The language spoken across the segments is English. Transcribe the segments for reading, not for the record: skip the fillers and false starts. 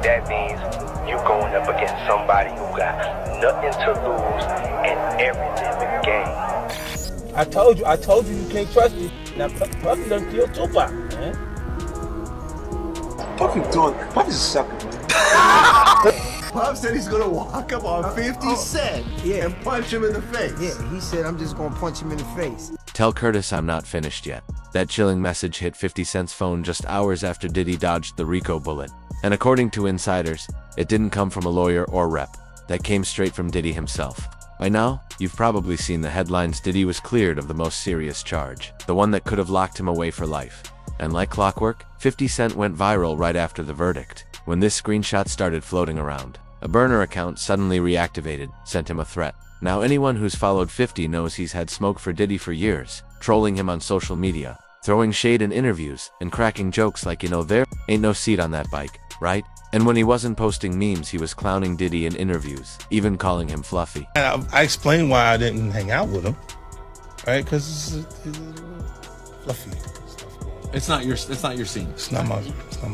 that means you going up against somebody who got nothing to lose and everything to gain. I told you can't trust me. Now Puffy done killed Tupac, man. Puffy's a sucker. Puff said he's gonna walk up on 50 Cent and punch him in the face. Yeah, he said I'm just gonna punch him in the face. Tell Curtis I'm not finished yet. That chilling message hit 50 Cent's phone just hours after Diddy dodged the RICO bullet. And according to insiders, it didn't come from a lawyer or rep. That came straight from Diddy himself. By now, you've probably seen the headlines. Diddy was cleared of the most serious charge, the one that could have locked him away for life. And like clockwork, 50 Cent went viral right after the verdict. When this screenshot started floating around, a burner account suddenly reactivated, sent him a threat. Now anyone who's followed 50 knows he's had smoke for Diddy for years, trolling him on social media, throwing shade in interviews, and cracking jokes like, there ain't no seat on that bike, right? And when he wasn't posting memes, he was clowning Diddy in interviews, even calling him fluffy. I explained why I didn't hang out with him, right? Because it's fluffy. It's not your scene. It's not my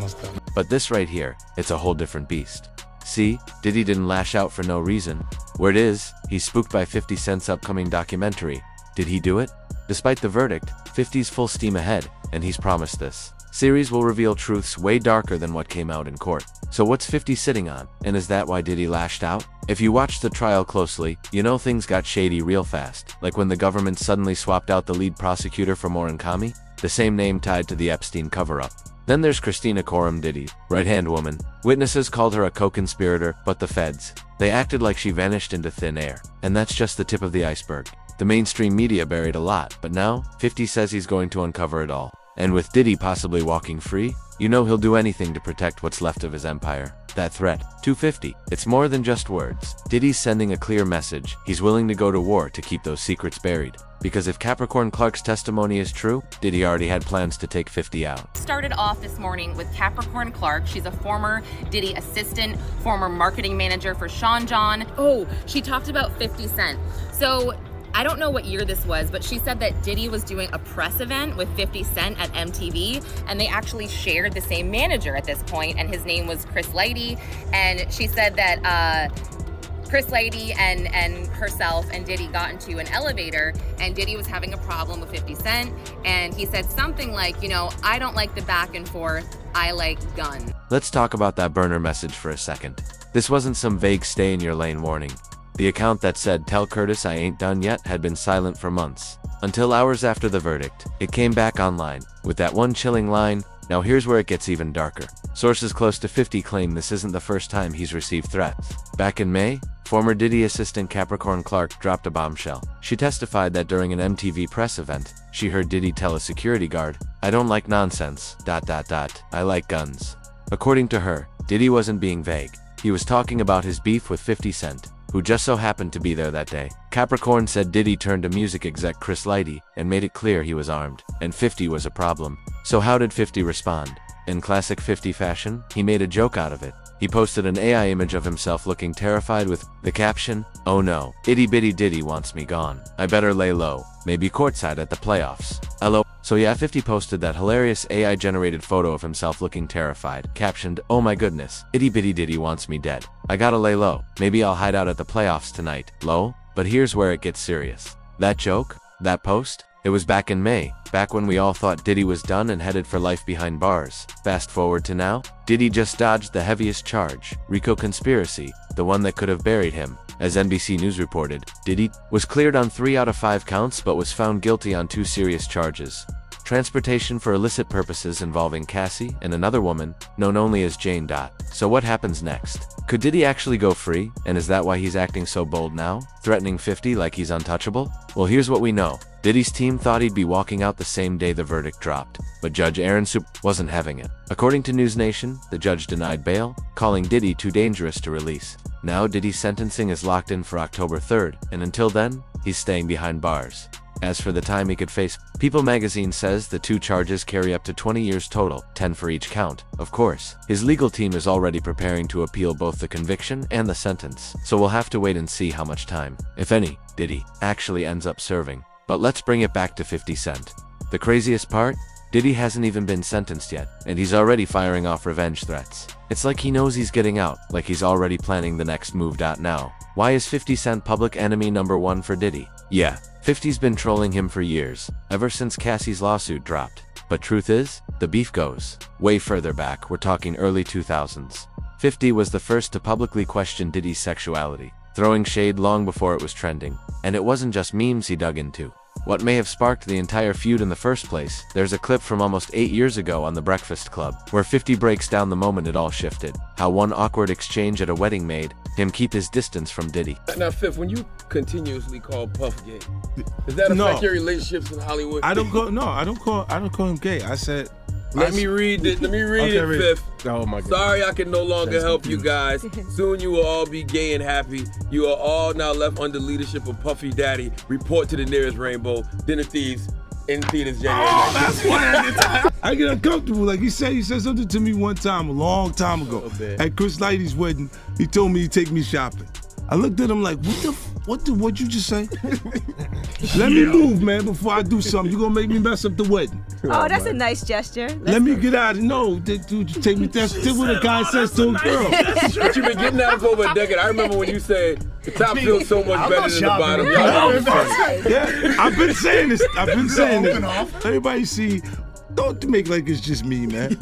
stuff. But this right here, it's a whole different beast. See, Diddy didn't lash out for no reason. Word is, he's spooked by 50 Cent's upcoming documentary. Did he do it? Despite the verdict, 50's full steam ahead, and he's promised this series will reveal truths way darker than what came out in court. So what's 50 sitting on, and is that why Diddy lashed out? If you watched the trial closely, things got shady real fast, like when the government suddenly swapped out the lead prosecutor for Moran Kami, the same name tied to the Epstein cover-up. Then there's Christina Korum, Diddy's right-hand woman. Witnesses called her a co-conspirator, but the feds, they acted like she vanished into thin air. And that's just the tip of the iceberg. The mainstream media buried a lot, but now, 50 says he's going to uncover it all. And with Diddy possibly walking free, he'll do anything to protect what's left of his empire. That threat, 250, it's more than just words. Diddy's sending a clear message. He's willing to go to war to keep those secrets buried. Because if Capricorn Clark's testimony is true, Diddy already had plans to take 50 out. Started off this morning with Capricorn Clark. She's a former Diddy assistant, former marketing manager for Sean John. Oh, she talked about 50 Cent. So I don't know what year this was, but she said that Diddy was doing a press event with 50 Cent at MTV, and they actually shared the same manager at this point, and his name was Chris Lighty. And she said that Chris Lighty and herself and Diddy got into an elevator, and Diddy was having a problem with 50 Cent, and he said something like, I don't like the back and forth, I like gun. Let's talk about that burner message for a second. This wasn't some vague stay in your lane warning. The account that said, "Tell Curtis I ain't done yet," had been silent for months. Until hours after the verdict, it came back online, with that one chilling line. Now here's where it gets even darker. Sources close to 50 claim this isn't the first time he's received threats. Back in May, former Diddy assistant Capricorn Clark dropped a bombshell. She testified that during an MTV press event, she heard Diddy tell a security guard, "I don't like nonsense, ... I like guns." According to her, Diddy wasn't being vague. He was talking about his beef with 50 Cent, who just so happened to be there that day. Capricorn said Diddy turned to music exec Chris Lighty and made it clear he was armed, and 50 was a problem. So how did 50 respond? In classic 50 fashion, he made a joke out of it. He posted an AI image of himself looking terrified with the caption, "Oh no, itty bitty Diddy wants me gone. I better lay low, maybe courtside at the playoffs. LO." So yeah, 50 posted that hilarious AI-generated photo of himself looking terrified, captioned, "Oh my goodness, itty bitty Diddy wants me dead. I gotta lay low. Maybe I'll hide out at the playoffs tonight, lol." But here's where it gets serious. That joke? That post? It was back in May, back when we all thought Diddy was done and headed for life behind bars. Fast forward to now, Diddy just dodged the heaviest charge, RICO conspiracy, the one that could have buried him. As NBC News reported, Diddy was cleared on 3 out of 5 counts but was found guilty on 2 serious charges. Transportation for illicit purposes involving Cassie and another woman, known only as Jane. So what happens next? Could Diddy actually go free? And is that why he's acting so bold now, threatening 50 like he's untouchable? Well, here's what we know. Diddy's team thought he'd be walking out the same day the verdict dropped, but Judge Aaron Soup wasn't having it. According to News Nation, the judge denied bail, calling Diddy too dangerous to release. Now Diddy's sentencing is locked in for October 3rd, and until then, he's staying behind bars. As for the time he could face, People magazine says the 2 charges carry up to 20 years total, 10 for each count. Of course, his legal team is already preparing to appeal both the conviction and the sentence, so we'll have to wait and see how much time, if any, Diddy actually ends up serving. But let's bring it back to 50 Cent. The craziest part? Diddy hasn't even been sentenced yet, and he's already firing off revenge threats. It's like he knows he's getting out, like he's already planning the next move. Now, why is 50 Cent public enemy #1 for Diddy? Yeah, 50's been trolling him for years, ever since Cassie's lawsuit dropped. But truth is, the beef goes way further back. We're talking early 2000s. 50 was the first to publicly question Diddy's sexuality, throwing shade long before it was trending. And it wasn't just memes he dug into. What may have sparked the entire feud in the first place? There's a clip from almost 8 years ago on The Breakfast Club, where 50 breaks down the moment it all shifted. How one awkward exchange at a wedding made him keep his distance from Diddy. Now, Fifth, when you continuously call Puff gay, does that affect your relationships in Hollywood? I don't call him gay. I said, Let me read it, Fifth. Oh my God. Sorry I can no longer help you guys. Soon you will all be gay and happy. You are all now left under leadership of Puffy Daddy. Report to the nearest rainbow. Dinner Thieves in theaters January 9th. That's why I get uncomfortable. Like he said something to me one time, a long time ago. At Chris Lighty's wedding, he told me to take me shopping. I looked at him like, what'd you just say? Let me move, man, before I do something. You gonna make me mess up the wedding. Oh, that's a nice gesture. Let me get out of no, dude, take me. That's what a guy says to a girl. But you've been getting out for over a decade. I remember when you said the top feels so much better than the bottom. Yeah, I've been saying this. Everybody see. Don't make like it's just me, man.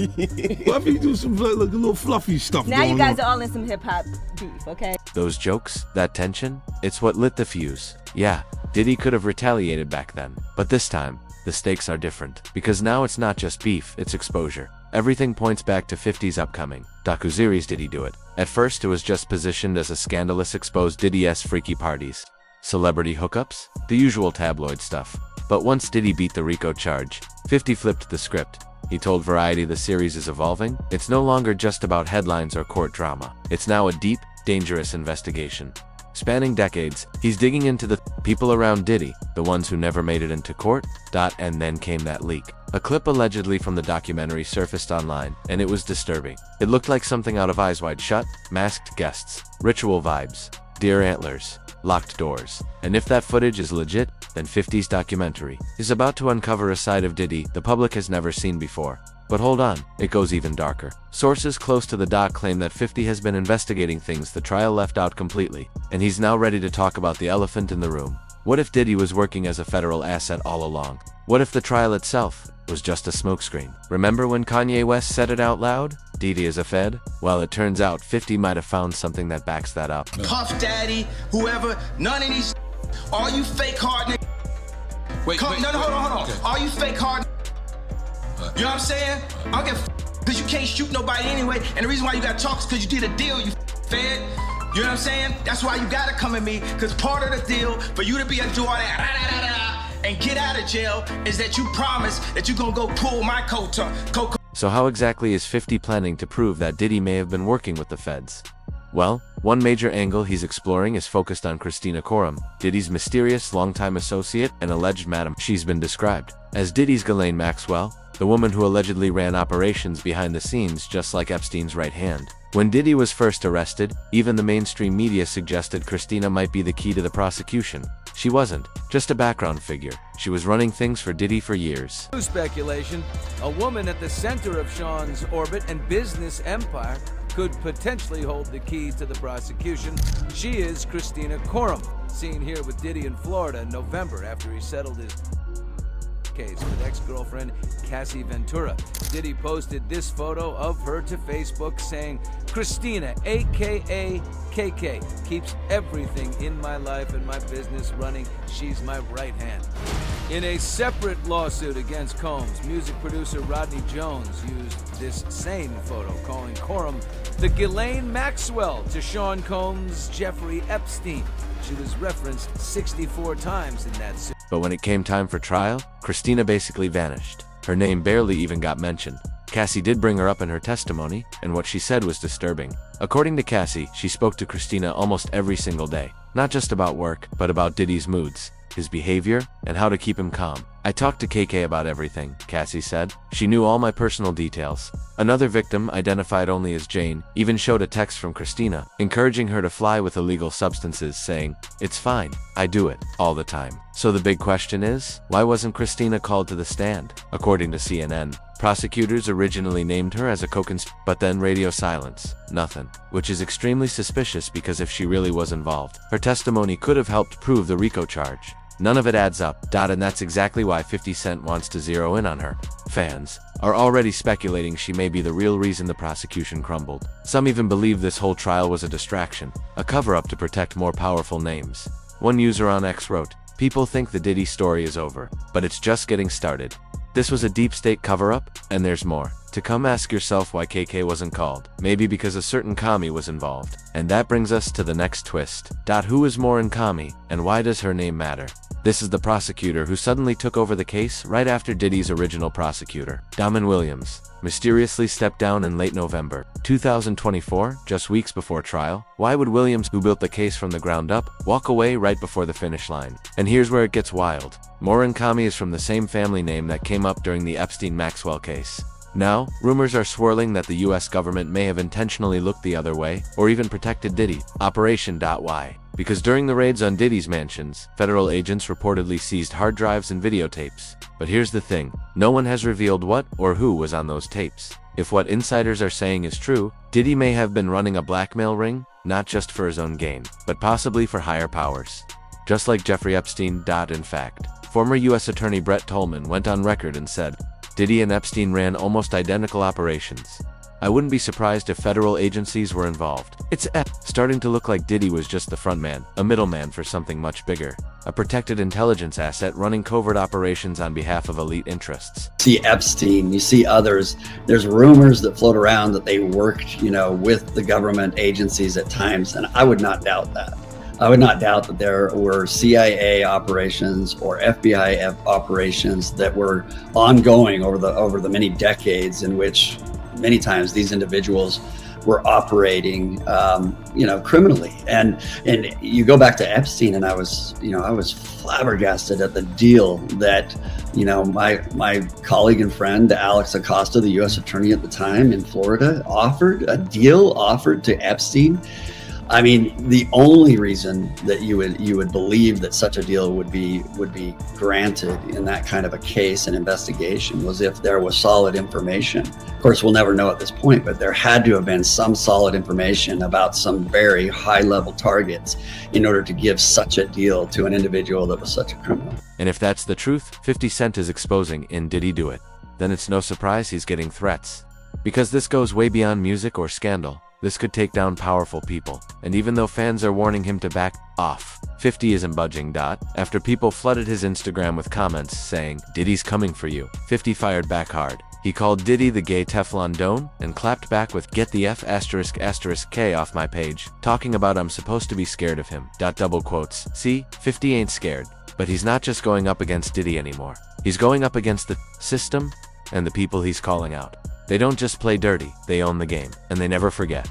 What if you do some like a little fluffy stuff? Now you guys are all in some hip hop beef, okay? Those jokes, that tension, it's what lit the fuse. Yeah, Diddy could have retaliated back then, but this time, the stakes are different. Because now it's not just beef, it's exposure. Everything points back to 50's upcoming docuseries Did He Do It? At first it was just positioned as a scandalous exposed Diddy-esque freaky parties. Celebrity hookups? The usual tabloid stuff. But once Diddy beat the RICO charge, 50 flipped the script. He told Variety the series is evolving. It's no longer just about headlines or court drama. It's now a deep, dangerous investigation. Spanning decades, he's digging into the people around Diddy, the ones who never made it into court, and then came that leak. A clip allegedly from the documentary surfaced online, and it was disturbing. It looked like something out of Eyes Wide Shut, masked guests, ritual vibes, deer antlers, locked doors. And if that footage is legit, then 50's documentary is about to uncover a side of Diddy the public has never seen before. But hold on, it goes even darker. Sources close to the doc claim that 50 has been investigating things the trial left out completely, and he's now ready to talk about the elephant in the room. What if Diddy was working as a federal asset all along? What if the trial itself was just a smokescreen? Remember when Kanye West said it out loud? Diddy is a Fed? Well, it turns out 50 might have found something that backs that up. Puff Daddy, whoever, none of these, all you fake hard niggas. Wait, hold on. Okay. All you fake hard, you know what I'm saying? I don't give because you can't shoot nobody anyway, and the reason why you got talk is because you did a deal, you fed. You know what I'm saying? That's why you gotta come at me, because part of the deal for you to be able to do all that and get out of jail is that you promise that you're gonna go pull my coat. So how exactly is 50 planning to prove that Diddy may have been working with the feds? Well, one major angle he's exploring is focused on Christina Korum, Diddy's mysterious longtime associate and alleged madam. She's been described as Diddy's Ghislaine Maxwell, the woman who allegedly ran operations behind the scenes just like Epstein's right hand. When Diddy was first arrested, even the mainstream media suggested Christina might be the key to the prosecution. She wasn't just a background figure. She was running things for Diddy for years. Speculation, a woman at the center of Sean's orbit and business empire could potentially hold the keys to the prosecution. She is Christina Corum, seen here with Diddy in Florida in November after he settled his case with ex-girlfriend Cassie Ventura. Diddy posted this photo of her to Facebook saying, Christina, aka KK, keeps everything in my life and my business running. She's my right hand. In a separate lawsuit against Combs, music producer Rodney Jones used this same photo, calling Corum the Ghislaine Maxwell to Sean Combs' Jeffrey Epstein. She was referenced 64 times in that suit. But when it came time for trial, Christina basically vanished. Her name barely even got mentioned. Cassie did bring her up in her testimony, and what she said was disturbing. According to Cassie, she spoke to Christina almost every single day. Not just about work, but about Diddy's moods, his behavior, and how to keep him calm. I talked to KK about everything, Cassie said. She knew all my personal details. Another victim, identified only as Jane, even showed a text from Christina, encouraging her to fly with illegal substances, saying, "It's fine, I do it, all the time." So the big question is, why wasn't Christina called to the stand? According to CNN, prosecutors originally named her as a co-conspirator, but then radio silence, nothing, which is extremely suspicious because if she really was involved, her testimony could have helped prove the RICO charge. None of it adds up, and that's exactly why 50 Cent wants to zero in on her. Fans are already speculating she may be the real reason the prosecution crumbled. Some even believe this whole trial was a distraction, a cover-up to protect more powerful names. One user on X wrote, "People think the Diddy story is over, but it's just getting started. This was a deep state cover-up, and there's more to come. Ask yourself why KK wasn't called. Maybe because a certain commie was involved. And that brings us to the next twist. Who is Maureen Commie, and why does her name matter? This is the prosecutor who suddenly took over the case right after Diddy's original prosecutor, Damon Williams, mysteriously stepped down in late November 2024, just weeks before trial. Why would Williams, who built the case from the ground up, walk away right before the finish line? And here's where it gets wild. Maureen Commie is from the same family name that came up during the Epstein-Maxwell case. Now, rumors are swirling that the US government may have intentionally looked the other way, or even protected Diddy. Operation Y. Because during the raids on Diddy's mansions, federal agents reportedly seized hard drives and videotapes. But here's the thing, no one has revealed what or who was on those tapes. If what insiders are saying is true, Diddy may have been running a blackmail ring, not just for his own gain, but possibly for higher powers. Just like Jeffrey Epstein. In fact, former US Attorney Brett Tolman went on record and said, Diddy and Epstein ran almost identical operations. I wouldn't be surprised if federal agencies were involved. It's starting to look like Diddy was just the front man, a middleman for something much bigger. A protected intelligence asset running covert operations on behalf of elite interests. See Epstein, you see others. There's rumors that float around that they worked, with the government agencies at times, and I would not doubt that. I would not doubt that there were CIA operations or FBI operations that were ongoing over the many decades in which many times these individuals were operating, criminally. And you go back to Epstein, and I was flabbergasted at the deal that, my colleague and friend Alex Acosta, the U.S. attorney at the time in Florida, offered to Epstein. I mean, the only reason that you would believe that such a deal would be granted in that kind of a case and investigation was if there was solid information. Of course, we'll never know at this point, but there had to have been some solid information about some very high-level targets in order to give such a deal to an individual that was such a criminal. And if that's the truth, 50 Cent is exposing in Diddy Do It, then it's no surprise he's getting threats. Because this goes way beyond music or scandal. This could take down powerful people, and even though fans are warning him to back off, 50 isn't budging. After people flooded his Instagram with comments saying, Diddy's coming for you, 50 fired back hard. He called Diddy the gay Teflon Don, and clapped back with get the F***K off my page, talking about I'm supposed to be scared of him. Double quotes. See, 50 ain't scared. But he's not just going up against Diddy anymore. He's going up against the system and the people he's calling out. They don't just play dirty, they own the game, and they never forget.